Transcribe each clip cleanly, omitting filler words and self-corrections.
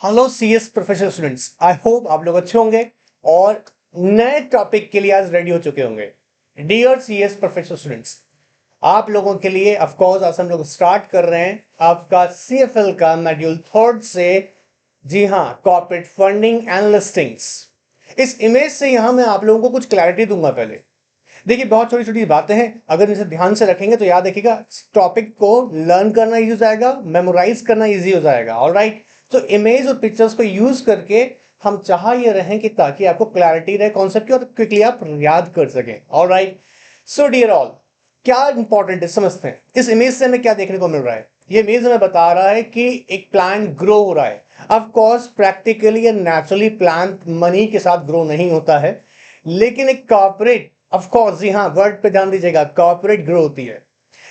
Hello CS professional students, I hope आप लोग अच्छे होंगे और नए टॉपिक के लिए आज रेडी हो चुके होंगे। डियर सीएस प्रोफेशनल स्टूडेंट्स, आप लोगों के लिए ऑफ कोर्स आज हम लोग स्टार्ट कर रहे हैं आपका सीएफएल का मॉड्यूल थर्ड से। जी हाँ, कॉर्पोरेट फंडिंग एंड लिस्टिंग्स। इस इमेज से यहां मैं आप लोगों को कुछ क्लैरिटी दूंगा। पहले देखिए, बहुत छोटी छोटी बातें हैं, अगर इसे ध्यान से रखेंगे तो याद रखिएगा, टॉपिक को लर्न करना इजी हो जाएगा, मेमोराइज करना इजी हो जाएगा। ऑलराइट, तो इमेज और पिक्चर्स को यूज करके हम चाह ये रहे कि ताकि आपको क्लैरिटी रहे कॉन्सेप्ट की और क्विकली आप याद कर सकें। ऑलराइट, सो डियर ऑल, क्या इंपॉर्टेंट है समझते हैं। इस इमेज से हमें क्या देखने को मिल रहा है? ये इमेज हमें बता रहा है कि एक प्लांट ग्रो हो रहा है। ऑफ कोर्स प्रैक्टिकली या नेचुरली प्लांट मनी के साथ ग्रो नहीं होता है, लेकिन एक कॉर्पोरेट, ऑफ कोर्स जी हाँ, वर्ड पे ध्यान दीजिएगा, कॉर्पोरेट ग्रो होती है।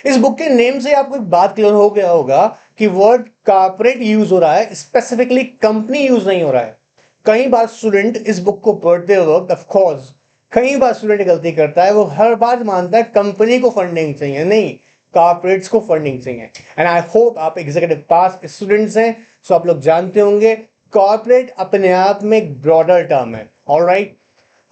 इस बुक के नेम से आपको एक बात क्लियर हो गया होगा कि वर्ड कॉर्पोरेट यूज हो रहा है, स्पेसिफिकली कंपनी यूज नहीं हो रहा है। कई बार स्टूडेंट इस बुक को पढ़ते वक्त, ऑफ कोर्स कई बार स्टूडेंट गलती करता है, वो हर बार मानता है कंपनी को फंडिंग चाहिए, नहीं, कॉर्पोरेट्स को फंडिंग चाहिए। एंड आई होप आप एग्जीक्यूटिव पास स्टूडेंट्स हैं, सो आप लोग जानते होंगे कॉर्पोरेट अपने आप में एक ब्रॉडर टर्म है। ऑलराइट,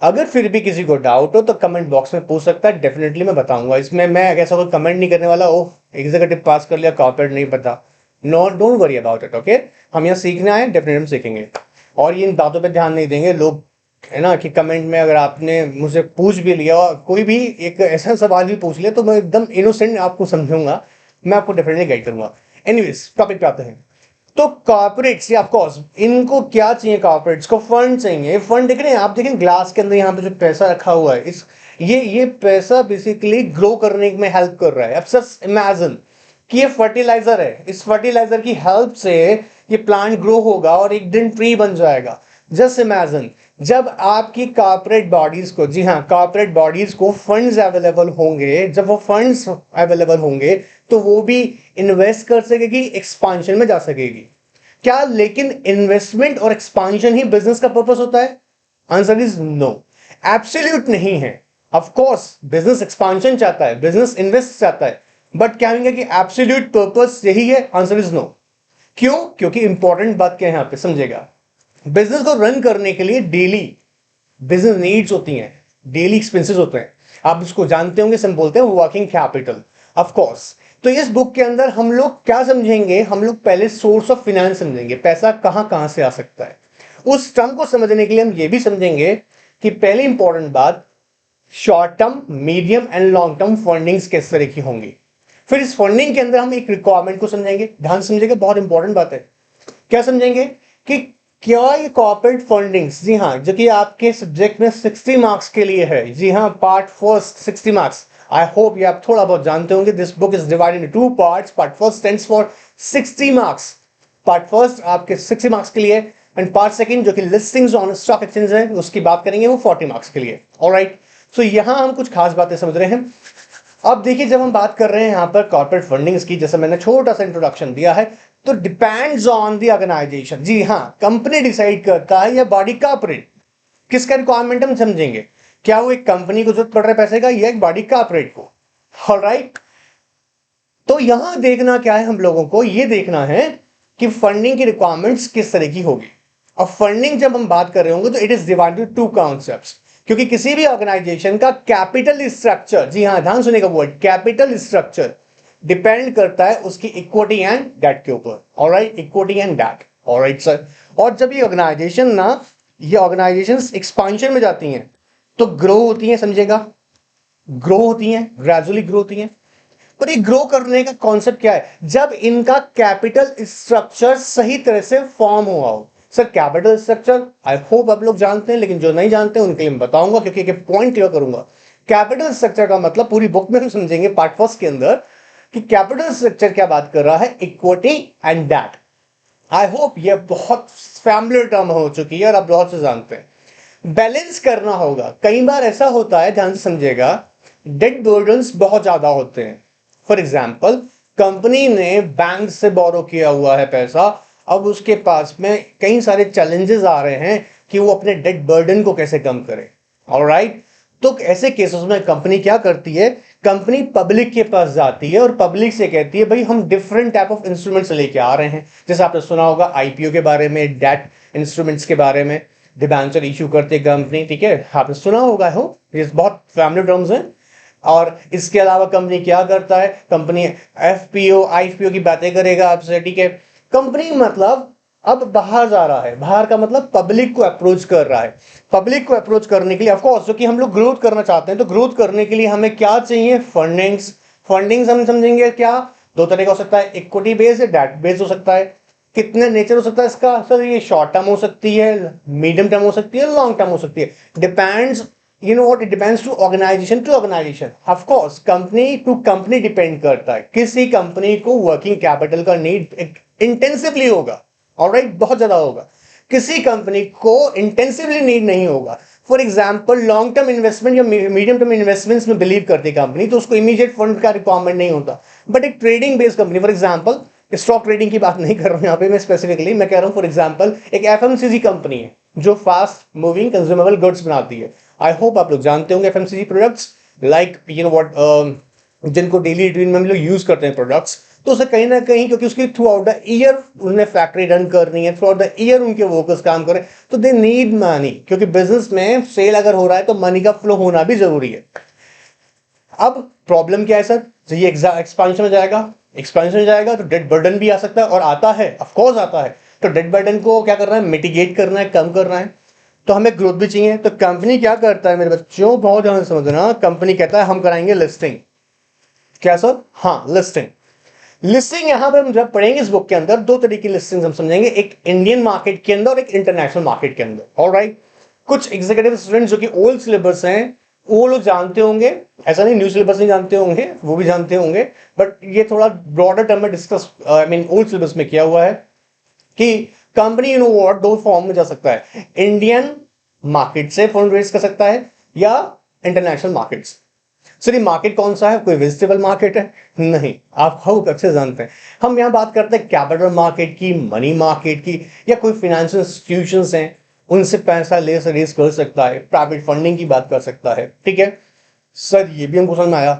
अगर फिर भी किसी को डाउट हो तो कमेंट बॉक्स में पूछ सकता है, डेफिनेटली मैं बताऊंगा। इसमें मैं ऐसा कोई कमेंट नहीं करने वाला, ओह एग्जीक्यूटिव पास कर लिया कॉर्पोरेट नहीं पता। No, don't worry about it. Okay, हम यहाँ सीखना है, डेफिनेटली हम सीखेंगे और ये इन बातों पे ध्यान नहीं देंगे लोग, है ना, कि कमेंट में अगर आपने मुझे पूछ भी लिया और कोई भी एक ऐसा सवाल भी पूछ लिया तो मैं एकदम इनोसेंट आपको समझूंगा, मैं आपको डेफिनेटली गाइड करूंगा। एनीवेज, टॉपिक पे आते हैं। तो कॉर्पोरेट्स, ऑफ कोर्स इनको क्या चाहिए? कॉर्पोरेट्स को फंड चाहिए। फंड देख रहे हैं आप, देखें ग्लास के अंदर यहाँ पे जो पैसा रखा हुआ है, इस ये पैसा बेसिकली ग्रो करने में हेल्प कर रहा है। अब सच इमेजिन कि ये फर्टिलाइजर है, इस फर्टिलाइजर की हेल्प से ये प्लांट ग्रो होगा और एक दिन ट्री बन जाएगा। जस्ट इमेजिन, जब आपकी कॉर्पोरेट बॉडीज को, जी हाँ, कॉर्पोरेट बॉडीज को फंड्स अवेलेबल होंगे, जब वो फंड्स अवेलेबल होंगे तो वो भी इन्वेस्ट कर सकेगी, एक्सपांशन में जा सकेगी। क्या लेकिन इन्वेस्टमेंट और एक्सपांशन ही बिजनेस का पर्पस होता है? आंसर इज नो, एब्सोल्यूट नहीं है। ऑफ कोर्स बिजनेस एक्सपांशन चाहता है, बिजनेस इन्वेस्ट चाहता है, बट क्या कहेंगे कि एब्सोल्यूट पर्पस यही है? Answer is no. क्यों? क्योंकि इंपॉर्टेंट बात क्या है यहां पे, समझेगा। बिजनेस को रन करने के लिए डेली बिजनेस नीड्स होती हैं, डेली एक्सपेंसेस होते हैं, आप इसको जानते होंगे, हम बोलते हैं वर्किंग कैपिटल। ऑफ कोर्स, तो इस बुक के अंदर हम लोग क्या समझेंगे? हम लोग पहले सोर्स ऑफ फाइनेंस समझेंगे, पैसा कहां कहां से आ सकता है। उस टर्म को समझने के लिए हम ये भी समझेंगे कि पहली इंपॉर्टेंट बात, short term, medium and long term fundings किस तरह की होंगी। फिर इस फंडिंग के अंदर हम एक रिक्वायरमेंट को समझेंगे, ध्यान समझेंगे, बहुत इंपॉर्टेंट बात है। क्या समझेंगे कि क्या ये कॉर्पोरेट फंडिंग्स, जी हाँ, जो कि आपके सब्जेक्ट में 60 मार्क्स के लिए है, जी हाँ, पार्ट फर्स्ट 60 मार्क्स। आई होप ये आप थोड़ा बहुत जानते होंगे। This book is divided in 2 parts. Part first stands for 60 marks, part first आपके 60 मार्क्स के लिए, एंड पार्ट सेकंड जो कि लिस्टिंग्स ऑन स्टॉक एक्सचेंज है उसकी बात करेंगे, वो 40 मार्क्स के लिए। ऑलराइट, सो यहां हम कुछ खास बातें समझ रहे हैं। अब देखिए, जब हम बात कर रहे हैं यहां पर कॉर्पोरेट फंडिंग्स की, जैसे मैंने छोटा सा इंट्रोडक्शन दिया है, तो डिपेंड्स ऑन द ऑर्गेनाइजेशन। जी हाँ, कंपनी डिसाइड करता है या बॉडी कॉर्पोरेट, किसका रिक्वायरमेंट हम समझेंगे। क्या वो एक कंपनी को जरूरत पड़ रहा है पैसे का, या एक बॉडी कॉर्पोरेट को? ऑलराइट, तो यहां देखना क्या है, हम लोगों को ये देखना है कि फंडिंग की रिक्वायरमेंट्स किस तरह की होगी। अब फंडिंग जब हम बात कर रहे होंगे तो इट इज डिवाइडेड 2 कॉन्सेप्ट्स, क्योंकि किसी भी ऑर्गेनाइजेशन का कैपिटल स्ट्रक्चर, जी हाँ, ध्यान सुनेगा वर्ड, कैपिटल स्ट्रक्चर डिपेंड करता है उसकी इक्विटी एंड डेट के ऊपर। Alright, equity and debt. Alright sir, और जब ये ऑर्गेनाइजेशन ना, ये ऑर्गेनाइजेशंस एक्सपांशन में जाती हैं तो ग्रो होती हैं, समझेगा, ग्रो होती हैं, ग्रेजुअली ग्रो होती हैं। पर ये ग्रो करने का कॉन्सेप्ट क्या है? जब इनका कैपिटल स्ट्रक्चर सही तरह से फॉर्म हुआ हो। Sir capital structure I hope आप लोग जानते हैं, लेकिन जो नहीं जानते हैं उनके लिए मैं बताऊंगा, क्योंकि एक पॉइंट क्लियर करूंगा। कैपिटल स्ट्रक्चर का मतलब पूरी बुक में हम समझेंगे पार्ट फर्स्ट के अंदर कि कैपिटल स्ट्रक्चर क्या बात कर रहा है, equity and debt. I hope ये बहुत फैमिलियर टर्म हो चुकी है और आप बहुत से जानते हैं। बैलेंस करना होगा। कई बार ऐसा होता है, ध्यान से समझिएगा, डेट बर्डन्स बहुत ज्यादा होते हैं। फॉर एग्जाम्पल, कंपनी ने बैंक से बोरो किया हुआ है पैसा, अब उसके पास में कई सारे चैलेंजेस आ रहे हैं कि वो अपने डेट बर्डन को कैसे कम करे। ऑलराइट, तो ऐसे केसेस में कंपनी क्या करती है, कंपनी पब्लिक के पास जाती है और पब्लिक से कहती है भाई हम डिफरेंट टाइप ऑफ इंस्ट्रूमेंट्स लेके आ रहे हैं। जैसे आपने सुना होगा आईपीओ के बारे में, डेट इंस्ट्रूमेंट्स के बारे में, डिबेंचर इशू करती है कंपनी, ठीक है, आपने सुना होगा हो, ये बहुत फैमिली टर्म्स हैं। और इसके अलावा कंपनी क्या करता है, कंपनी एफपीओ आईपीओ की बातें करेगा आपसे, ठीक है। कंपनी मतलब अब बाहर जा रहा है, बाहर का मतलब पब्लिक को अप्रोच कर रहा है। पब्लिक को अप्रोच करने के लिए ऑफ कोर्स, जो कि हम लोग ग्रोथ करना चाहते हैं, तो ग्रोथ करने के लिए हमें क्या चाहिए, फंडिंग्स। फंडिंग्स हम समझेंगे क्या, दो तरह का हो सकता है, इक्विटी बेस्ड या डेट बेस्ड हो सकता है। कितने नेचर हो सकता है इसका, सर ये शॉर्ट टर्म हो सकती है, मीडियम टर्म हो सकती है, लॉन्ग टर्म हो सकती है, depends, you know what, it depends to organisation. Of course company to company depend करता है। किसी कंपनी को वर्किंग कैपिटल का नीड इंटेंसिवली होगा, ऑलराइट, बहुत ज्यादा होगा। किसी कंपनी को इंटेंसिवली नीड नहीं होगा। For example long term investment या मीडियम टर्म इन्वेस्टमेंट्स में बिलीव करती है कंपनी, तो उसको इमीडिएट फंड का रिक्वायरमेंट नहीं होता। बट एक trading based company, for example stock trading की बात नहीं कर रहा हूं यहां पे मैं स्पेसिफिकली, मैं कह रहा हूं फॉर एग्जाम्पल एक एफएमसीजी कंपनी है जो फास्ट मूविंग कंज्यूमेबल गुड्स बनाती है। आई होप आप लोग जानते होंगे FMCG products, like you know what, जिनको डेली रूटीन में हम लोग यूज करते हैं प्रोडक्ट्स। तो उसे कहीं ना कहीं, क्योंकि उसकी थ्रू आउट द ईयर उन्हें फैक्ट्री रन करनी है, थ्रू आउट द ईयर उनके वर्कर्स काम करें, तो दे नीड मनी, क्योंकि बिजनेस में सेल अगर हो रहा है तो मनी का फ्लो होना भी जरूरी है। अब प्रॉब्लम क्या है सर, तो ये एक्सपेंशन में जाएगा, एक्सपेंशन में जाएगा तो डेट बर्डन भी आ सकता है, और आता है, ऑफ कोर्स आता है। तो डेट बर्डन को क्या करना है, मिटिगेट करना है, कम करना है। तो हमें ग्रोथ भी चाहिए, तो कंपनी क्या करता है मेरे बच्चों, बहुत ध्यान से समझना, कंपनी कहता है हम कराएंगे लिस्टिंग। क्या सर, हाँ लिस्टिंग। लिस्टिंग यहां पर हम जब पढ़ेंगे इस बुक के अंदर, दो तरह की लिस्टिंग हम समझेंगे, एक इंडियन मार्केट के अंदर और एक इंटरनेशनल मार्केट के अंदर, ऑलराइट। कुछ एग्जीक्यूटिव स्टूडेंट्स जो कि ओल्ड सिलेबस हैं वो लोग जानते होंगे, ऐसा नहीं न्यू सिलेबस नहीं जानते होंगे, वो भी जानते होंगे, बट ये थोड़ा ब्रॉडर टर्म में discuss, I mean old syllabus में किया हुआ है कि कंपनी यू नो व्हाट दो फॉर्म में जा सकता है, इंडियन मार्केट से फंड रेज कर सकता है या इंटरनेशनल मार्केट्स। सर ये मार्केट कौन सा है, कोई विजिटेबल मार्केट है नहीं, आप खूब अच्छे जानते हैं। हम यहां बात करते हैं कैपिटल मार्केट की, मनी मार्केट की, या कोई फाइनेंशियल इंस्टीट्यूशंस हैं उनसे पैसा ले से रेस कर सकता है, प्राइवेट फंडिंग की बात कर सकता है, ठीक है। सर ये भी हमको समझ में आया।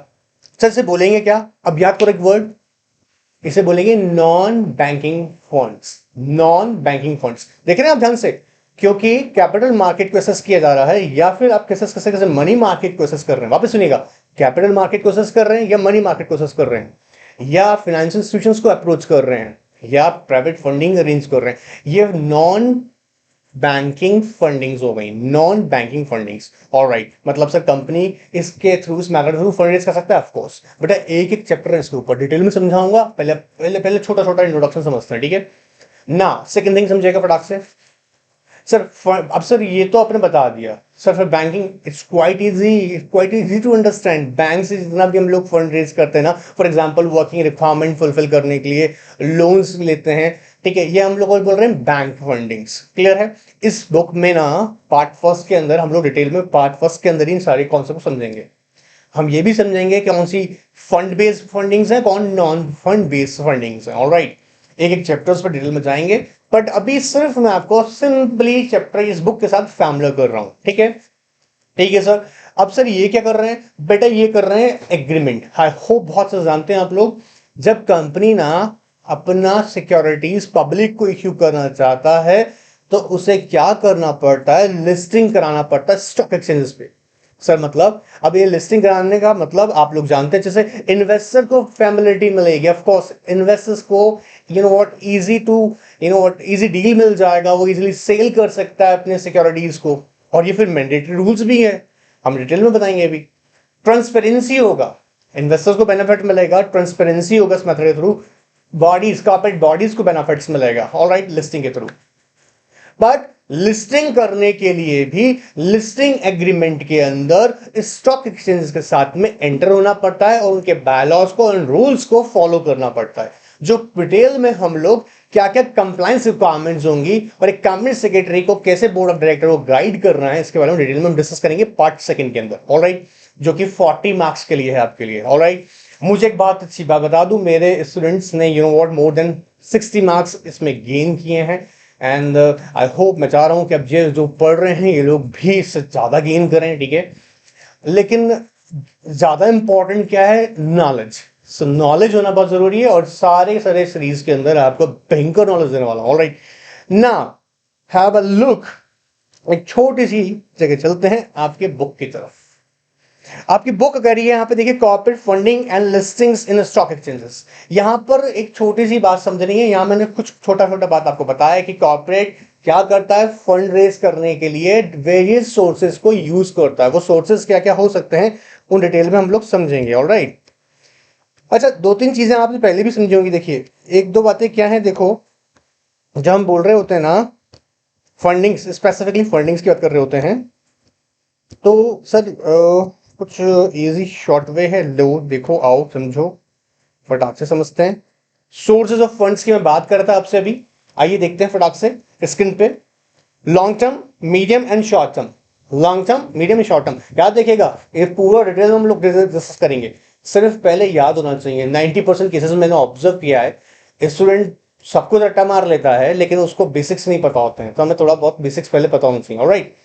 सर से बोलेंगे क्या, अब याद करो एक वर्ड, इसे बोलेंगे non banking funds. Non banking funds देख रहे हैं आप ध्यान से, क्योंकि कैपिटल मार्केट को असेस किया जा रहा है, या फिर आप कैसे कैसे कैसे मनी मार्केट को असेस कर रहे हैं। वापस सुनिएगा, कैपिटल मार्केट को असेस कर रहे हैं या मनी मार्केट को असेस कर रहे हैं, या फाइनेंशियल इंस्टीट्यूशंस को अप्रोच कर रहे हैं, या प्राइवेट फंडिंग अरेंज कर रहे हैं। ये नॉन बैंकिंग फंडिंग्स हो गई, नॉन बैंकिंग फंडिंग्स, ऑलराइट। मतलब सर कंपनी इसके थ्रू, इस मैथड थ्रू फंड रेज कर सकता है, ऑफ कोर्स। बेटा एक एक चैप्टर है इसके ऊपर डिटेल में समझाऊंगा, पहले पहले पहले छोटा छोटा इंट्रोडक्शन समझते हैं, ठीक है ना। सेकंड थिंग समझेगा फटाक से सर, अब सर ये तो आपने बता दिया सर, फिर banking it's quite easy to understand. Bank से जितना भी हम लोग फंड रेज करते हैं ना, for example working requirement fulfil करने के लिए लोन्स लेते हैं, ठीक है, ये हम लोग बोल रहे हैं बैंक फंडिंग्स, क्लियर है। इस बुक में ना पार्ट फर्स्ट के अंदर हम लोग डिटेल में पार्ट फर्स्ट के अंदर इन सारे कॉन्सेप्ट समझेंगे। हम ये भी समझेंगे कि कौन सी फंड बेस्ड फंडिंग्स है, कौन नॉन फंड बेस्ड फंडिंग्स है, ऑलराइट। एक एक चैप्टर्स पर डिटेल में जाएंगे, बट अभी सिर्फ मैं आपको सिंपली चैप्टर इस बुक के साथ फैमिलियर कर रहा हूं, ठीक है। ठीक है सर। अब सर ये क्या कर रहे हैं बेटा, ये कर रहे हैं एग्रीमेंट। आई होप बहुत से जानते हैं आप लोग, जब कंपनी ना अपना सिक्योरिटीज पब्लिक को इश्यू करना चाहता है तो उसे क्या करना पड़ता है, लिस्टिंग कराना पड़ता है स्टॉक एक्सचेंजेस पे। सर मतलब अब ये लिस्टिंग कराने का मतलब आप लोग जानते हैं, जैसे इन्वेस्टर को फैमिलिटी मिलेगी, ऑफ कोर्स इन्वेस्टर्स को you know what easy deal मिल जाएगा, वो इजीली सेल कर सकता है अपने सिक्योरिटीज को, और ये फिर मैंडेटरी रूल्स भी है, हम डिटेल में बताएंगे अभी। ट्रांसपेरेंसी होगा, इन्वेस्टर्स को बेनिफिट मिलेगा, ट्रांसपेरेंसी होगा इस मेथड के थ्रू, बॉडीज कॉर्पोरेट बॉडीज को बेनिफिट्स मिलेगा, ऑलराइट, लिस्टिंग के थ्रू। बट लिस्टिंग करने के लिए भी लिस्टिंग एग्रीमेंट के अंदर स्टॉक एक्सचेंज के साथ में एंटर होना पड़ता है और उनके बायलॉज को और रूल्स को फॉलो करना पड़ता है, जो डिटेल में हम लोग क्या क्या कंप्लायंस रिक्वायरमेंट्स होंगी और एक कंपनी सेक्रेटरी को कैसे बोर्ड ऑफ डायरेक्टर को गाइड करना है, इसके बारे में डिटेल में हम डिस्कस करेंगे पार्ट सेकंड के अंदर, ऑलराइट, जो कि 40 मार्क्स के लिए है आपके लिए, ऑलराइट। मुझे एक बात अच्छी बात बता दूं, मेरे स्टूडेंट्स ने you know what more than 60 marks इसमें गेन किए हैं, एंड आई होप, मैं चाह रहा हूं कि अब ये जो पढ़ रहे हैं ये लोग भी इससे ज्यादा गेन करें, ठीक है। लेकिन ज्यादा इंपॉर्टेंट क्या है, नॉलेज। सो नॉलेज होना बहुत जरूरी है, और सारे सारे सीरीज के अंदर आपको भयंकर नॉलेज देने वाला हूं। Alright, now have a look. एक छोटी सी जगह चलते हैं आपके बुक की तरफ। आपकी बुक कह रही है यहाँ पे देखिए, corporate funding and listings in stock exchanges. यहां पर एक छोटी सी बात समझनी है। यहां मैंने कुछ छोटा छोटा बात आपको बताया कि कॉर्पोरेट क्या करता है, फंड रेज करने के लिए वेरियस सोर्सेज को यूज करता है। वो सोर्सेज क्या क्या हो सकते हैं, उन डिटेल में हम लोग समझेंगे। ऑलराइट, अच्छा, दो तीन चीजें आपने पहले भी समझी होंगी। देखिए, एक दो बातें क्या है, देखो, जब हम बोल रहे होते हैं ना फंडिंग्स, स्पेसिफिकली फंडिंग्स की बात कर रहे होते हैं, तो सर कुछ इजी शॉर्ट वे है। लो देखो, आओ समझो, फटाक से समझते हैं। सोर्सेज ऑफ फंड्स की मैं बात कर रहा था आपसे अभी, आइए देखते हैं फटाक से स्क्रीन पे। Long term, medium and short term. Long term, medium and short term याद देखिएगा, ये पूरा डिटेल में हम लोग डिस्कस करेंगे। सिर्फ पहले याद होना चाहिए, 90% केसेस में मैंने ऑब्जर्व किया है, स्टूडेंट सब कुछ रट्टा मार लेता है लेकिन उसको बेसिक्स नहीं पता होते हैं, तो हमें थोड़ा बहुत बेसिक्स पहले पता होना चाहिए। ऑलराइट,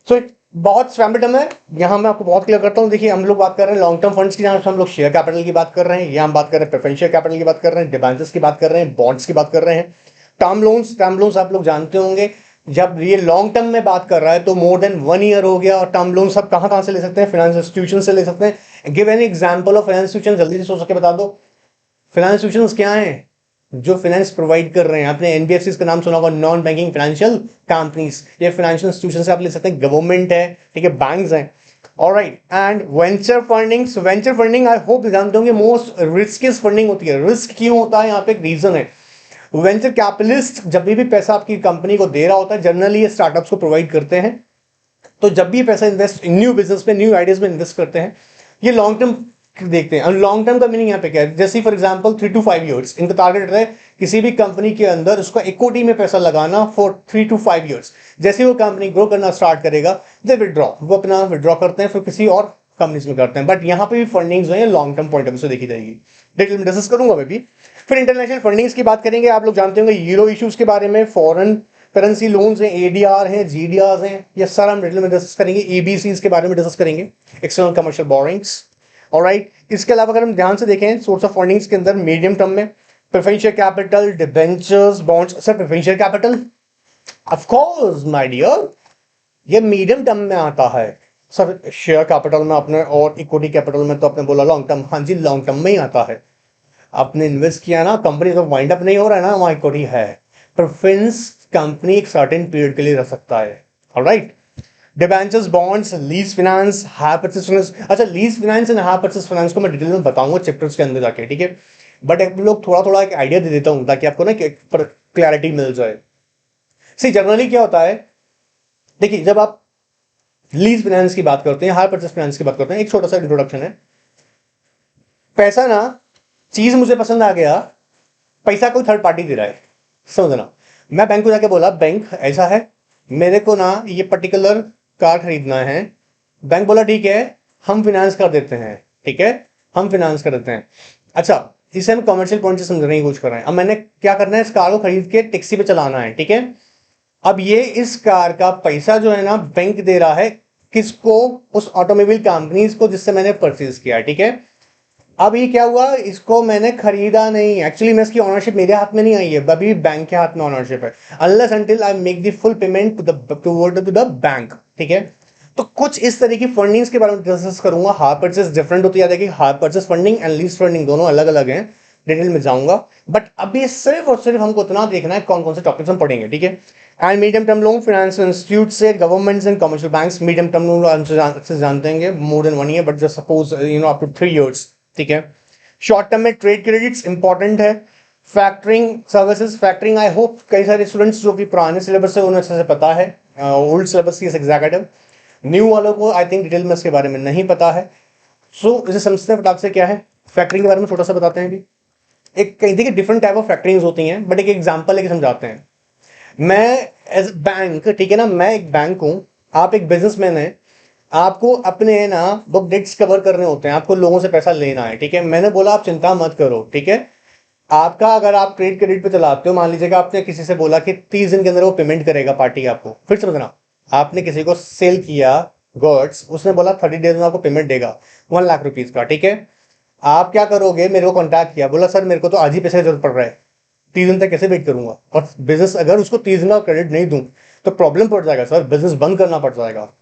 सो बहुत स्वैम्प टर्म है, यहां मैं आपको बहुत क्लियर करता हूं। देखिए, हम लोग बात कर रहे हैं लॉन्ग टर्म फंड्स की, जहां हम लोग शेयर कैपिटल की बात कर रहे हैं, या हम बात कर रहे हैं प्रेफरेंशियल कैपिटल की बात कर रहे हैं, डिबेंचर्स की बात कर रहे हैं, बॉन्ड्स की बात कर रहे हैं, टर्म लोन्स आप लोग जानते होंगे। जब ये लॉन्ग टर्म में बात कर रहा है तो मोर देन 1 ईयर हो गया, और टर्म लोन सब कहां से ले सकते हैं, फाइनेंस इंस्टीट्यूशन से ले सकते हैं। Give an example of finance institution, जल्दी से सोच सके बता दो। फाइनेंस इंस्टीट्यूशन क्या है, जो फाइनेंस प्रोवाइड कर रहे हैं। आपने एनबीएफसी का नाम सुना होगा, नॉन बैंकिंग फाइनेंशियल कंपनीज। ये फाइनेंशियल इंस्टीट्यूशन से आप ले सकते हैं, गवर्नमेंट है, ठीक है, बैंक्स हैं। Alright, and venture funding. Venture funding I hope जानते होंगे, मोस्ट रिस्कियस्ट फंडिंग होती है। रिस्क क्यों होता है, यहाँ पे एक रीजन है। वेंचर कैपिटलिस्ट जब भी पैसा आपकी कंपनी को दे रहा होता है, जनरली ये स्टार्टअप्स को प्रोवाइड करते हैं। तो जब भी पैसा इन्वेस्ट न्यू बिजनेस में, न्यू आइडियाज में इन्वेस्ट करते हैं, ये लॉन्ग टर्म देखते हैं। लॉन्ग टर्म का मीनिंग यहाँ पे क्या है, जैसे फॉर एग्जांपल 3 to 5 ईयर्स इनका टारगेट है किसी भी कंपनी के अंदर उसका इक्विटी में पैसा लगाना फॉर 3 to 5 ईयर्स। जैसे वो कंपनी ग्रो करना स्टार्ट करेगा, दे विड्रॉ, वो अपना विड्रॉ करते हैं, फिर किसी और कंपनीज में करते हैं। बट यहाँ पे भी फंडिंग जो है long term point of view से देखी जाएगी, डिटेल में डिस्कस करूंगा मैं भी। फिर इंटरनेशनल फंडिंग्स की बात करेंगे। आप लोग जानते होंगे यूरो इश्यूज के बारे में, फॉरेन करेंसी लोन्स हैं, एडीआर हैं, जीडीआर हैं, ये सारा हम डिटेल में डिस्कस करेंगे। ईबीसीज के बारे में डिस्कस करेंगे, एक्सटर्नल कमर्शियल बोरिंग्स। ऑलराइट, इसके अलावा अगर हम ध्यान से देखें सोर्स ऑफ फंडिंग्स के अंदर मीडियम टर्म में preferential capital, debentures, bonds. Sir preferential capital, of course my dear, ये मीडियम टर्म में आता है। सर शेयर कैपिटल में आपने, और इक्विटी कैपिटल में तो आपने बोला लॉन्ग टर्म, हाँ जी लॉन्ग टर्म में ही आता है। आपने इन्वेस्ट किया ना, कंपनी तो वाइंड अप नहीं हो रहा है ना, वहां इक्विटी है। प्रेफरेंस कंपनी एक सर्टेन पीरियड के लिए रह सकता है। Alright, debentures, bonds, lease finance, hire purchase finance. अच्छा, lease finance and hire purchase finance को मैं डिटेल में बताऊंगा चैप्टर्स के अंदर जाके, ठीक है। बट आप लोग थोड़ा थोड़ा एक आइडिया दे देता हूं ताकि आपको ना क्लैरिटी मिल जाए। सी जनरली क्या होता है, देखिए, जब आप लीज फाइनेंस की बात करते हैं, हायर परचेज फाइनेंस की बात करते हैं, एक छोटा सा इंट्रोडक्शन है। पैसा ना, चीज मुझे पसंद आ गया, पैसा कोई थर्ड पार्टी दे रहा है, समझना। मैं बैंक को जाके बोला, बैंक ऐसा है, मेरे को ना ये पर्टिकुलर कार खरीदना है। बैंक बोला ठीक है, हम फाइनेंस कर देते हैं, ठीक है, हम फाइनेंस कर देते हैं। अच्छा, इसे हम कमर्शियल पॉइंट से समझने की कोशिश कर रहे हैं। अब मैंने क्या करना है, इस कार को खरीद के टैक्सी पे चलाना है, ठीक है। अब ये इस कार का पैसा जो है ना, बैंक दे रहा है किसको, उस ऑटोमोबाइल कंपनीज को जिससे मैंने परचेज किया, ठीक है। अब ये क्या हुआ, इसको मैंने खरीदा नहीं, एक्चुअली मैं इसकी ऑनरशिप मेरे हाथ में नहीं आई है, अभी बैंक के हाथ में ऑनरशिप है, unless until I make the full payment to the bank, ठीक है। तो कुछ इस तरह की फंडिंग्स के बारे में डिस्कस करूंगा। हायर परचेज डिफरेंट होती है, hire purchase funding and lease funding दोनों अलग अलग हैं, डिटेल में जाऊंगा। बट अभी सिर्फ और सिर्फ हमको इतना देखना है कौन कौन से टॉपिक्स हम पढ़ेंगे, ठीक है। And medium term loan, financial institute से, governments and commercial banks. Medium term loan अच्छे से जानते हैं, more than 1 year, but just suppose up to 3 years, ठीक है। शॉर्ट टर्म में ट्रेड क्रेडिट्स इंपॉर्टेंट है। Factoring services, factoring I hope कई सारे स्टूडेंट्स जो कि पुराने सिलेबस है उन्हें अच्छे से पता है, ओल्ड सिलेबस की एग्जैक्टिव। न्यू वालों को आई थिंक डिटेल में इसके बारे में नहीं पता है। सो इसे समझते हैं फटाक से क्या है। फैक्टरिंग के बारे में छोटा सा बताते हैं भी। एक कहीं देखिए डिफरेंट टाइप ऑफ फैक्टरिंग होती हैं, बट एक एग्जाम्पल लेके समझाते हैं। मैं एज बैंक, ठीक है ना, मैं एक बैंक हूं, आप एक बिजनेसमैन है, आपको अपने ना बुक डेट्स कवर करने होते हैं, आपको लोगों से पैसा लेना है, ठीक है। मैंने बोला आप चिंता मत करो, ठीक है। आपका अगर आप ट्रेड क्रेडिट पे चलाते हो, मान लीजिएगा आपने किसी से बोला कि 30 दिन के अंदर वो पेमेंट करेगा पार्टी आपको, फिर समझना, आपने किसी को सेल किया गुड्स, उसने बोला 30 डेज में आपको पेमेंट देगा 1 लाख रुपीज का, ठीक है। आप क्या करोगे, मेरे को कॉन्टैक्ट किया, बोला सर मेरे को तो आज ही पैसे की जरूरत पड़ रहा है, 30 दिन तक कैसे वेट करूंगा, और बिजनेस अगर उसको 30 दिन का क्रेडिट नहीं दूं तो प्रॉब्लम पड़ जाएगा सर, बिजनेस बंद करना पड़ जाएगा।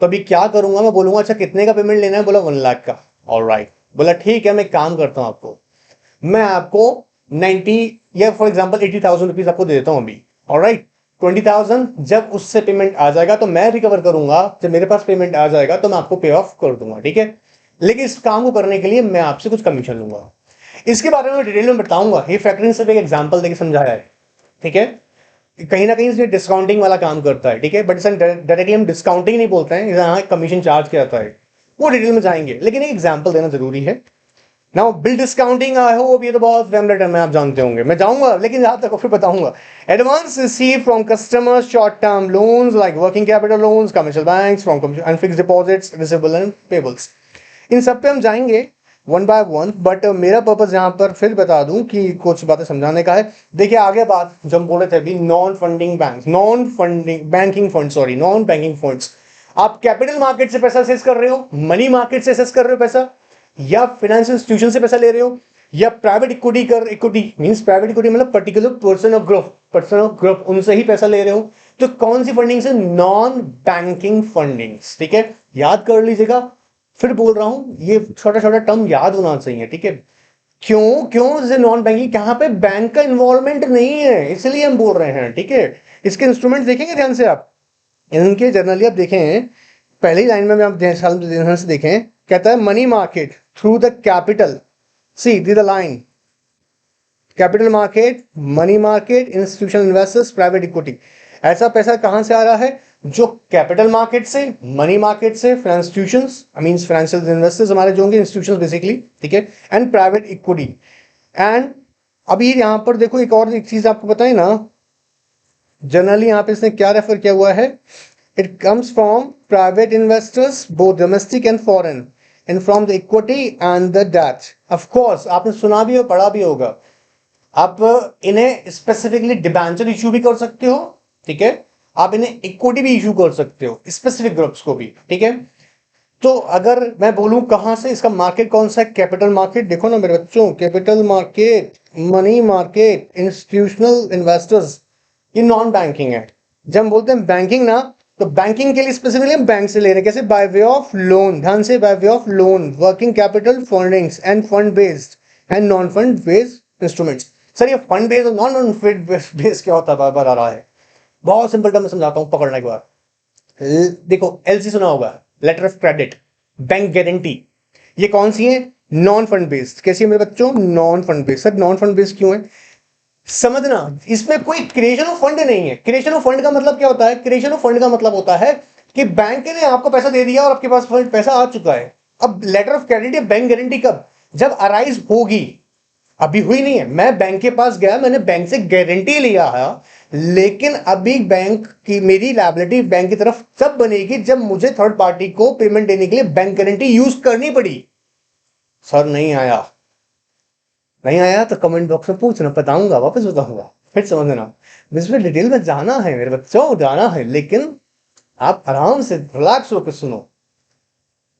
तो अभी क्या करूंगा, मैं बोलूंगा अच्छा कितने का पेमेंट लेना है, बोला 1 लाख का। ऑलराइट, बोला ठीक है मैं काम करता हूं आपको, मैं आपको 90 या फॉर एग्जांपल 80,000 रुपीज आपको दे देता हूं अभी। ऑलराइट, 20,000 जब उससे पेमेंट आ जाएगा तो मैं रिकवर करूंगा, जब मेरे पास पेमेंट आ जाएगा तो मैं आपको पे ऑफ कर दूंगा, ठीक है। लेकिन इस काम को करने के लिए मैं आपसे कुछ कमीशन लूंगा। इसके बारे में डिटेल में बताऊंगा, ये फैक्टरिंग सिर्फ एक एग्जांपल देके समझाया है, ठीक है। कहीं ना कहीं इसमें डिस्काउंटिंग वाला काम करता है, ठीक है, बट इसे डायरेक्टली हम डिस्काउंटिंग नहीं बोलते हैं, यहाँ कमीशन चार्ज किया जाता है, वो डिटेल में जाएंगे, लेकिन एक एग्जांपल देना जरूरी है। नाउ बिल डिस्काउंटिंग, आई होप ये तो बहुत फेमस टर्म है, आप जानते होंगे, मैं जाऊंगा लेकिन यहां तक फिर बताऊंगा। Advance receive from customers, short term loans like working capital loans, commercial banks, from and fixed deposits, receivable and payables, इन सब पे हम जाएंगे वन बाय वन, बट मेरा पर्पज यहाँ पर फिर बता दूं कि कुछ बातें समझाने का है। देखिए आगे बात जब हम बोल रहे थे अभी non funding bank, non funding banking fund, sorry non banking funds, आप कैपिटल मार्केट से पैसा असेस कर रहे हो, मनी मार्केट से असेस कर रहे हो पैसा, या फाइनेंशियल इंस्टीट्यूशन से पैसा ले रहे हो, या प्राइवेट इक्विटी कर, इक्विटी मींस प्राइवेट इक्विटी मतलब पर्टिकुलर पर्सन ऑफ ग्रुप उनसे ही पैसा ले रहे हो, तो कौन सी फंडिंग से, नॉन बैंकिंग फंडिंग्स, ठीक है, याद कर लीजिएगा। फिर बोल रहा हूं ये छोटा छोटा टर्म याद होना चाहिए, ठीक है। क्यों क्यों जैसे नॉन बैंकिंग, यहाँ पे बैंक का इन्वॉल्वमेंट नहीं है इसलिए हम बोल रहे हैं, ठीक है। इसके इंस्ट्रूमेंट देखेंगे ध्यान से आप, इनके जनरली आप देखें, पहली लाइन में आप ध्यान से देखें, कहता है money market through the capital, see the the line, capital market, money market, institutional investors, private equity. ऐसा पैसा कहां से आ रहा है, जो कैपिटल मार्केट से, मनी मार्केट से, institutions I means financial investors हमारे जो होंगे, इंस्टीट्यूशंस बेसिकली, ठीक है, एंड प्राइवेट इक्विटी। एंड अभी यहां पर देखो एक और एक चीज आपको बताए ना, जनरली यहां पे इसने क्या रेफर किया हुआ है, it comes from private investors both domestic and foreign, and from the equity and the debt. Of course आपने सुना भी हो, पढ़ा भी होगा, आप इन्हें स्पेसिफिकली डिबेंचर इशू भी कर सकते हो, ठीक है, आप इन्हें इक्विटी भी इशू कर सकते हो, स्पेसिफिक ग्रुप्स को भी, ठीक है। तो अगर मैं बोलूं कहां से, इसका मार्केट कौन सा है, कैपिटल मार्केट, देखो ना मेरे बच्चों, capital market, money market, institutional investors, ये नॉन बैंकिंग है। जब हम बोलते हैं बैंकिंग ना, तो बैंकिंग के लिए स्पेसिफिकली हम बैंक से ले रहे हैं, कैसे, बाय वे ऑफ लोन, ध्यान से, by way of loan, working capital fundings end fund based and non fund based instruments. Sir ये फंड बेस्ड और नॉन फंड बेस्ड क्या होता है, बार बार आ रहा है, बहुत सिंपल टर्म में समझाता हूं, पकड़ने के बाद देखो, एलसी सुना होगा, letter of credit, bank guarantee, ये कौन सी है, नॉन फंड बेस्ड। कैसी है मेरे बच्चों, non fund based. Sir non fund based क्यों है, समझना, इसमें कोई क्रिएशन ऑफ फंड नहीं है। क्रिएशन ऑफ फंड का मतलब क्या होता है, क्रिएशन ऑफ फंड का मतलब होता है कि बैंक ने आपको पैसा दे दिया और आपके पास पैसा आ चुका है। अब लेटर ऑफ क्रेडिट या बैंक गारंटी कब, जब अराइज होगी, अभी हुई नहीं है। मैं बैंक के पास गया, मैंने बैंक से गारंटी लिया है, लेकिन अभी बैंक की मेरी लायबिलिटी बैंक की तरफ तब बनेगी जब मुझे थर्ड पार्टी को पेमेंट देने के लिए बैंक गारंटी यूज करनी पड़ी। सर नहीं आया तो कमेंट बॉक्स में पूछना, बताऊंगा, वापस बताऊंगा, फिर समझना। इसमें डिटेल में जाना है मेरे बच्चों, जाना है, लेकिन आप आराम से रिलैक्स होकर सुनो।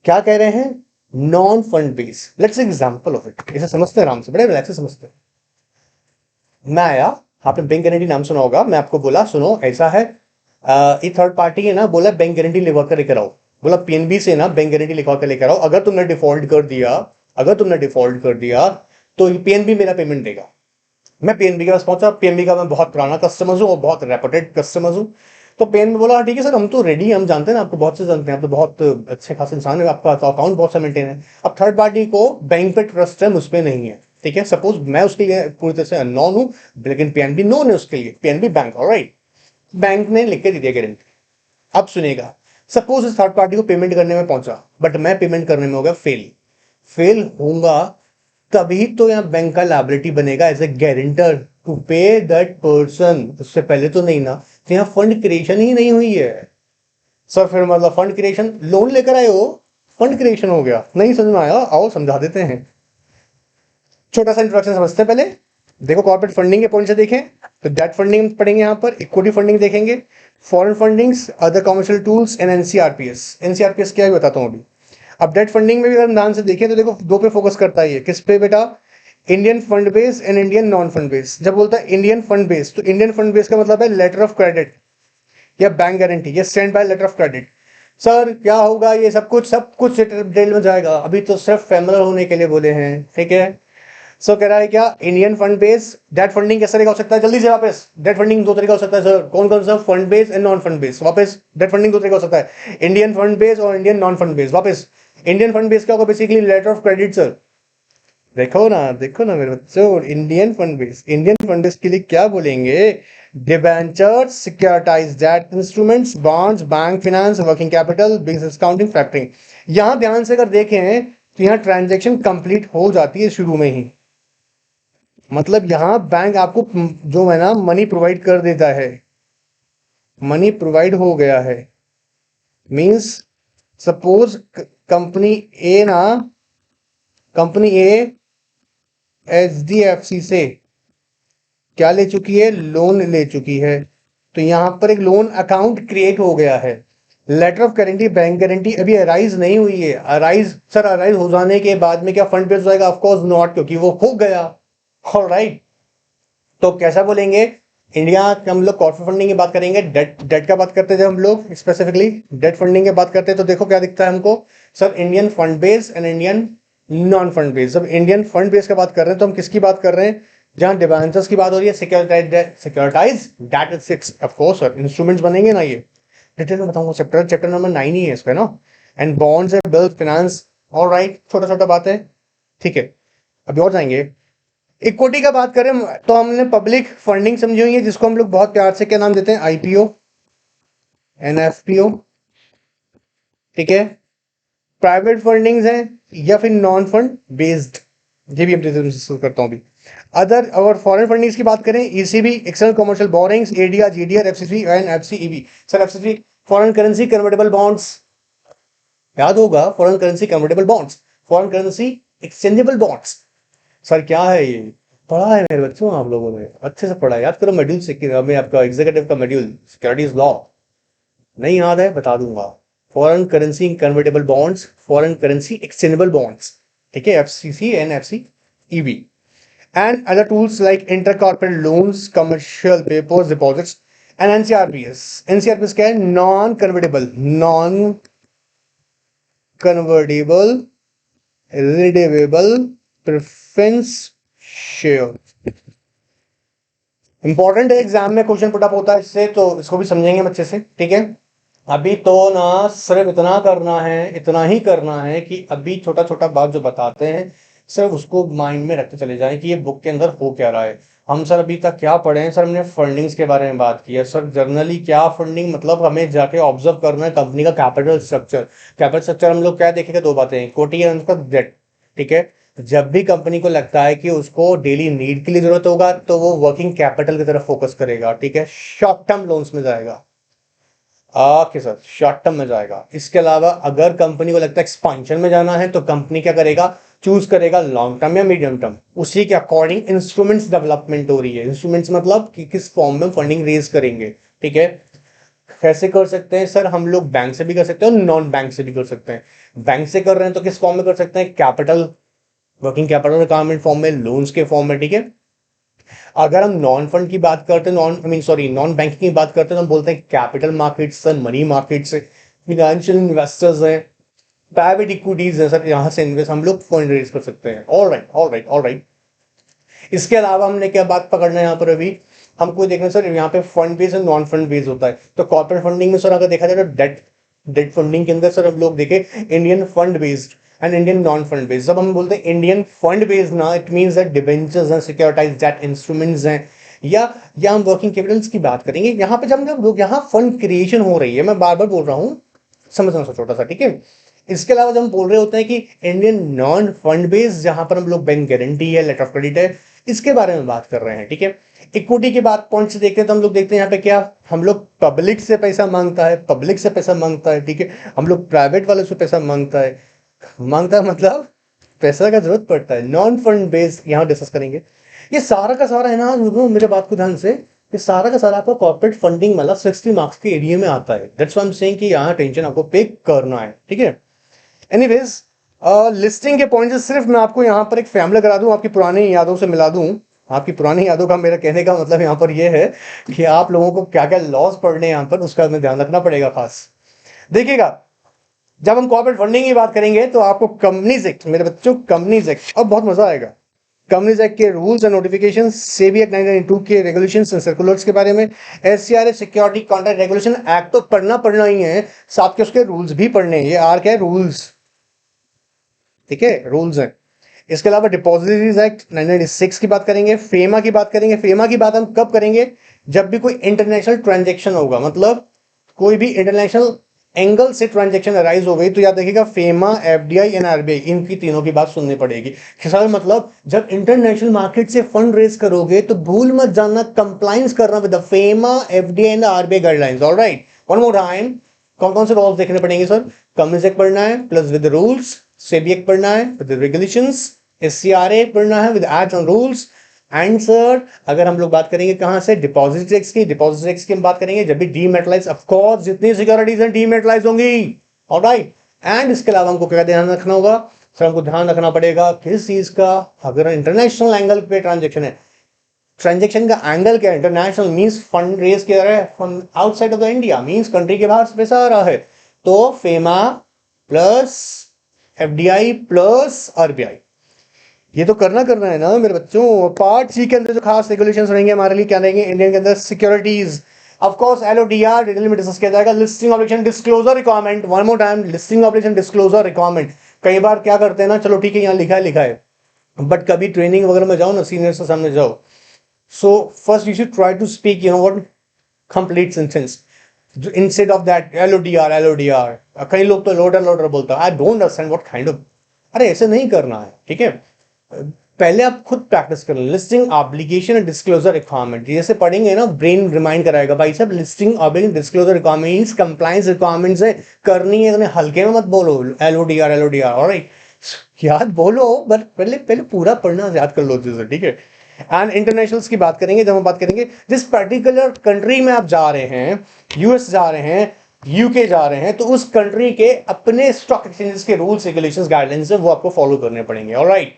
क्या कह रहे हैं, non fund base, let's example of it, इसे समझते हैं आराम से, बड़े रिलैक्स से समझते हैं। मैं आया, आपने बैंक गारंटी नाम सुना होगा, मैं आपको बोला सुनो ऐसा है, ये थर्ड पार्टी है ना, बोला बैंक गारंटी लिखवा कर लेकर आओ, बोला पीएनबी से ना बैंक गारंटी लिखवा कर लेकर आओ, अगर तुमने डिफॉल्ट कर दिया तो पीएनबी मेरा पेमेंट देगा। मैं पीएनबी के पास पहुंचा, पीएनबी का मैं बहुत पुराना कस्टमर हूं और बहुत रेपुटेड कस्टमर हूं, तो पीएनबी बोला ठीक है सर, हम तो रेडी, हम जानते हैं आपको, बहुत से जानते हैं, आप तो बहुत अच्छे खास इंसान है, आपका अकाउंट बहुत सा मेंटेन है। अब थर्ड पार्टी को बैंक पे ट्रस्ट है, मुझ पे नहीं है, ठीक है। सपोज मैं उसके लिए पूरी तरह से अननोन हूं, लेकिन पीएनबी नोन है उसके लिए, पीएनबी बैंक, ऑलराइट, बैंक ने लिख के दे दिया गारंटी। अब सुनेगा, सपोज इस थर्ड पार्टी को पेमेंट करने में पहुंचा, बट मैं पेमेंट करने में हो गया फेल होऊंगा, तभी तो यहां बैंक का लायबिलिटी बनेगा एज ए गारंटर टू पे दैट पर्सन, उससे पहले तो नहीं ना, तो यहां फंड क्रिएशन ही नहीं हुई है। सर फिर मतलब फंड क्रिएशन, लोन लेकर आए हो, फंड क्रिएशन हो गया, नहीं समझ में आया, आओ समझा देते हैं। छोटा सा इंट्रोडक्शन समझते हैं पहले। देखो कॉर्पोरेट फंडिंग के पॉइंट से देखें तो डेट फंडिंग पढ़ेंगे, यहाँ पर इक्विटी फंडिंग देखेंगे, foreign fundings, other commercial tools and NCRPS. NCRPS क्या है बताता हूँ अभी। अब डेट फंडिंग में भी अगर हम ध्यान से देखें तो देखो दो पे फोकस करता है ये, किस पे बेटा, Indian fund base and Indian non fund base. जब बोलता है इंडियन फंड बेस तो इंडियन फंड बेस का मतलब है लेटर ऑफ क्रेडिट या बैंक गारंटी या standby letter of credit. Sir क्या होगा ये सब कुछ डिटेल में जाएगा, अभी तो सिर्फ फैमिलियर होने के लिए बोले हैं, ठीक है। सो कह रहा है क्या, Indian fund base debt funding कैसे तरीका हो सकता है, जल्दी से वापस। डेट फंडिंग दो तरीका हो सकता है सर, कौन कौन सा, fund base and non fund base. वापस डेट फंडिंग दो तरीका हो सकता है, इंडियन फंड बेस और इंडियन नॉन फंड बेस। वापस इंडियन फंड बेस क्या होगा, basically letter of credit sir. देखो ना मेरे बच्चों, इंडियन फंड बेस के लिए क्या बोलेंगे, debenture, सिक्योरिटाइज्ड debt instruments, bonds, bank finance, working capital, business discounting, factoring. यहां ध्यान से अगर देखें तो यहां ट्रांजैक्शन कंप्लीट हो जाती है शुरू में ही, मतलब यहां बैंक आपको जो है ना मनी प्रोवाइड कर देता है, मनी प्रोवाइड हो गया है। मींस सपोज कंपनी ए ना, कंपनी ए एचडीएफसी से क्या ले चुकी है, लोन ले चुकी है। तो यहां पर एक लोन अकाउंट क्रिएट हो गया है। Letter of guarantee, bank guarantee अभी अराइज नहीं हुई है। अराइज हो जाने के बाद में क्या फंड बेस हो जाएगा, ऑफ कोर्स नॉट, क्योंकि वो हो गया। ऑलराइट, तो कैसा बोलेंगे, इंडिया हम लोग कॉर्पोरेट फंडिंग की बात करेंगे, डेट का बात करते हैं जब हम लोग स्पेसिफिकली डेट फंडिंग की बात करते हैं तो देखो क्या दिखता है हमको, sir Indian fund base and Indian non fund base. जब इंडियन फंड बेस का बात कर रहे हैं तो हम किसकी बात कर रहे हैं, जहां डिबेंचर्स की बात हो रही है, securitize debt assets, of course sir instruments बनेंगे ना, ये डिटेल में बताऊंगा, चैप्टर नंबर 9 ही है इसका ना। And bonds and bills finance, alright, छोटा छोटा बात है, ठीक है। अभी और जाएंगे, इक्विटी का बात करें तो हमने पब्लिक फंडिंग समझी हुई है, जिसको हम लोग बहुत प्यार से क्या नाम देते हैं, आईपीओ, एनएफपीओ, ठीक है। प्राइवेट फंडिंग्स हैं या फिर नॉन फंड बेस्ड, ये भी हम डिस्कस करता हूं अभी। अदर और फॉरेन फंडिंग्स की बात करें, ECB, external commercial borrowings, ADR, GDR, FCC and FCEB. Sir FCC foreign currency convertible bonds, याद होगा, foreign currency convertible bonds, foreign currency exchangeable bonds. Sir क्या है ये, पढ़ा है मेरे बच्चों आप लोगों ने, अच्छे से पढ़ा है, याद करो मॉड्यूल से, में आपका एग्जीक्यूटिव का मॉड्यूल सिक्योरिटीज लॉ, नहीं याद है बता दूंगा। Foreign currency convertible bonds, foreign currency exchangeable bonds, ठीक है, FCC and FCEB. And other tools like inter corporate loans, commercial papers, deposits and NCRPS. NCRPS क्या है, non convertible redeemable preference share. Important है, एग्जाम में question put up होता है इससे, तो इसको भी समझेंगे अच्छे से, ठीक है। अभी तो ना सिर्फ इतना करना है, इतना ही करना है कि अभी छोटा छोटा बात जो बताते हैं सिर्फ उसको माइंड में रखते चले जाएं कि ये बुक के अंदर हो क्या रहा है। हम सर अभी तक क्या पढ़े हैं सर, हमने फंडिंग्स के बारे में बात की है सर। जर्नली क्या फंडिंग मतलब, हमें जाके ऑब्जर्व करना है कंपनी का कैपिटल स्ट्रक्चर। कैपिटल स्ट्रक्चर हम लोग क्या देखेंगे, दो बातें, इक्विटी एंड उसका डेट, ठीक है। जब भी कंपनी को लगता है कि उसको डेली नीड के लिए जरूरत होगा तो वो वर्किंग कैपिटल की तरफ फोकस करेगा, ठीक है, शॉर्ट टर्म लोन्स में जाएगा, ओके सर, शॉर्ट टर्म में जाएगा। इसके अलावा अगर कंपनी को लगता है एक्सपांशन में जाना है तो कंपनी क्या करेगा, चूज करेगा लॉन्ग टर्म या मीडियम टर्म, उसी के अकॉर्डिंग इंस्ट्रूमेंट्स डेवलपमेंट हो रही है। इंस्ट्रूमेंट्स मतलब कि किस फॉर्म में फंडिंग रेज करेंगे, ठीक है। कैसे कर सकते हैं सर, हम लोग बैंक से भी कर सकते हैं और नॉन बैंक से भी कर सकते हैं। बैंक से कर रहे हैं तो किस फॉर्म में कर सकते हैं, capital, working capital requirement form में, लोन्स के फॉर्म में, ठीक है। अगर हम नॉन फंड की बात करते हैं, नॉन बैंकिंग की बात करते हैं तो हम बोलते हैं capital markets sir, money markets, financial investors हैं, प्राइवेट इक्विटीज है सर, यहां से इन्वेस्ट हम लोग फंड रेज कर सकते हैं। ऑलराइट। इसके अलावा हमने क्या बात पकड़ना है यहाँ पर, अभी हमको देखना सर यहाँ पे फंड बेस और नॉन फंड बेस होता है। तो कॉर्पोरेट फंडिंग में सर अगर देखा जाए तो डेट फंडिंग के अंदर सर हम लोग देखे Indian fund based and Indian non fund based. जब हम बोलते हैं इंडियन फंड बेस्ड ना, इट मींस दैट डिबेंचर्स हैं, सिक्योरिटाइज्ड डेट इंस्ट्रूमेंट्स हैं, या हम वर्किंग कैपिटल्स की बात करेंगे। यहाँ पे जब हम लोग यहाँ फंड क्रिएशन हो रही है, मैं बार बार बोल रहा हूँ, समझना सा छोटा सा, ठीक है। इसके अलावा जब हम बोल रहे होते हैं कि इंडियन नॉन फंड बेस्ड, जहां पर हम लोग बैंक गारंटी है, लेटर ऑफ क्रेडिट है, इसके बारे में बात कर रहे हैं, ठीक है। इक्विटी की बात पॉइंट से देखते हैं तो हम लोग देखते हैं यहाँ पे क्या, हम लोग पब्लिक से पैसा मांगता है, ठीक है। हम लोग प्राइवेट वाले से पैसा मांगता है मतलब पैसा का जरूरत पड़ता है। नॉन फंड बेस्ड यहाँ डिस्कस करेंगे। ये सारा का सारा है ना, मेरे बात को ध्यान से, ये सारा का सारा आपका कॉर्पोरेट फंडिंग वाला 60 मार्क्स के एरिया में आता है। That's why I am saying कि यहाँ टेंशन आपको पे करना है, ठीक है। एनीवेज, लिस्टिंग के पॉइंट से सिर्फ मैं आपको यहाँ पर एक फैमिली करा दूं, आपकी पुरानी यादों से मिला दूं। आपकी पुरानी यादों का मेरा कहने का मतलब यहाँ पर यह है कि आप लोगों को क्या क्या लॉस पढ़ने यहाँ पर, उसका हमें ध्यान रखना पड़ेगा खास। देखिएगा, जब हम कॉर्पोरेट फंडिंग की बात करेंगे तो आपको कंपनीज एक्ट, मेरे बच्चों कंपनीज एक्ट, अब बहुत मजा आएगा। कंपनीज एक्ट के rules and notification, SEBI act 1992 के रेगुलेशंस एंड सर्कुलर्स के बारे में, एससीआरए सिक्योरिटी कॉन्ट्रैक्ट रेगुलेशन एक्ट तो पढ़ना ही है, साथ के उसके रूल्स भी पढ़ने हैं। ये आर क्या है, रूल्स, ठीक है, रूल्स हैं। इसके अलावा डिपॉजिटरीज एक्ट 1996 की बात करेंगे, फेमा की बात करेंगे। फेमा की बात हम कब करेंगे, जब भी कोई इंटरनेशनल ट्रांजेक्शन होगा, मतलब कोई भी इंटरनेशनल एंगल से ट्रांजेक्शन अराइज हो गई तो याद रखिएगा फेमा, एफडीआई एंड आरबीआई, इनकी तीनों की बात सुननी पड़ेगी। सर मतलब जब इंटरनेशनल मार्केट से फंड रेज करोगे तो भूल मत जाना कंप्लायंस करना with the FEMA, FDI and RBI guidelines. Alright, one more time, कौन कौन से रूल्स देखने पड़ेंगे सर, कंपनीज एक्ट पढ़ना है plus with rules, SEBI act पढ़ना है विद रेगुलेशंस, एससीआरए पढ़ना है with act on rules. And sir अगर हम लोग बात करेंगे कहां से, डिपॉजिट टैक्स की, डिपॉजिट टैक्स की हम बात करेंगे जब भी डीमेटलाइज, ऑफ कोर्स जितनी सिक्योरिटीज हैं डीमेटलाइज होंगी। ऑलराइट, एंड इसके अलावा हमको क्या ध्यान रखना होगा सर, हमको ध्यान रखना पड़ेगा किस चीज का, अगर इंटरनेशनल एंगल पे ट्रांजेक्शन है, ट्रांजेक्शन का एंगल क्या है, इंटरनेशनल मींस फंड रेज किया रहा है outside of the India, means country के बाहर से पैसा आ रहा है, तो FEMA plus FDI plus RBI, ये तो करना है ना मेरे बच्चों। पार्ट सी के अंदर जो खास रेगुलेशंस रहेंगे हमारे लिए क्या रहेंगे, इंडियन के अंदर securities, of course LODR detail में डिस्कस किया जाएगा। Listing obligation disclosure requirement, one more time, listing obligation disclosure requirement. कई बार क्या करते हैं ना, चलो ठीक है यहाँ लिखा है, बट कभी ट्रेनिंग वगैरह में जाओ ना, सीनियर्स के सामने जाओ, so first you should try to speak you know what complete sentence instead of that LODR. कई लोग तो लोडर बोलता है, I don't understand what kind of, अरे ऐसे नहीं करना है, ठीक है। पहले आप खुद प्रैक्टिस कर लो। Listing obligation and disclosure requirement, जैसे पढ़ेंगे ना ब्रेन रिमाइंड कराएगा, भाई साहब listing obligation disclosure requirements compliance requirements है, करनी है, इतने हल्के में मत बोलो एलओडीआर, ऑलराइट, याद बोलो, बट पहले पूरा पढ़ना याद कर लो चीजें, ठीक है। एंड इंटरनेशनल्स की बात करेंगे, जब हम बात करेंगे जिस पर्टिकुलर कंट्री में आप जा रहे हैं, यूएस जा रहे हैं, यूके जा रहे हैं, तो उस कंट्री के अपने स्टॉक एक्सचेंजेस के रूल्स रेगुलेशंस गाइडलाइंस है, वो आपको फॉलो करने पड़ेंगे। ऑलराइट,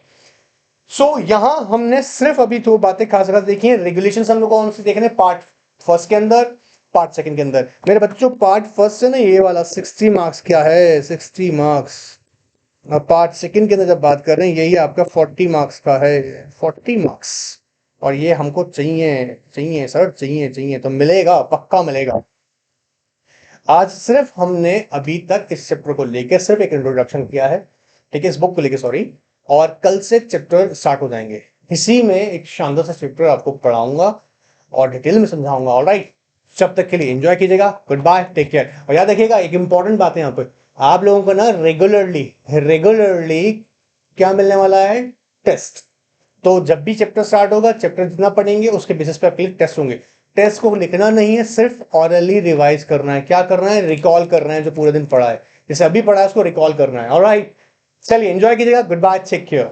सो यहां हमने सिर्फ अभी दो बातें खास देखी हैं। रेगुलेशंस हम लोग कौन से देख रहे हैं, पार्ट फर्स्ट के अंदर, पार्ट सेकंड के अंदर। मेरे बच्चों पार्ट फर्स्ट है ना ये वाला 60 मार्क्स क्या है, 60 मार्क्स। अब पार्ट सेकंड के अंदर जब बात कर रहे हैं यही आपका 40 मार्क्स का है, 40 मार्क्स, और ये हमको चाहिए सर, चाहिए तो मिलेगा, पक्का मिलेगा। आज सिर्फ हमने अभी तक इस चैप्टर को लेकर सिर्फ एक इंट्रोडक्शन किया है, ठीक है, इस बुक को लेकर, सॉरी, और कल से चैप्टर स्टार्ट हो जाएंगे। इसी में एक शानदार सा चैप्टर आपको पढ़ाऊंगा और डिटेल में समझाऊंगा। ऑलराइट, जब तक के लिए एंजॉय कीजिएगा, गुड बाय, टेक केयर। और याद रखिएगा एक इंपॉर्टेंट बात है यहाँ पर, आप लोगों को ना रेगुलरली क्या मिलने वाला है, टेस्ट। तो जब भी चैप्टर स्टार्ट होगा, चैप्टर जितना पढ़ेंगे उसके बेसिस पे आपके लिए टेस्ट होंगे। टेस्ट को लिखना नहीं है, सिर्फ ऑरली रिवाइज करना है। क्या करना है, रिकॉल करना है जो पूरे दिन पढ़ा है, जैसे अभी पढ़ा है उसको रिकॉल करना है। ऑलराइट, चलिए एंजॉय कीजिएगा, गुड बाय, टेक केयर।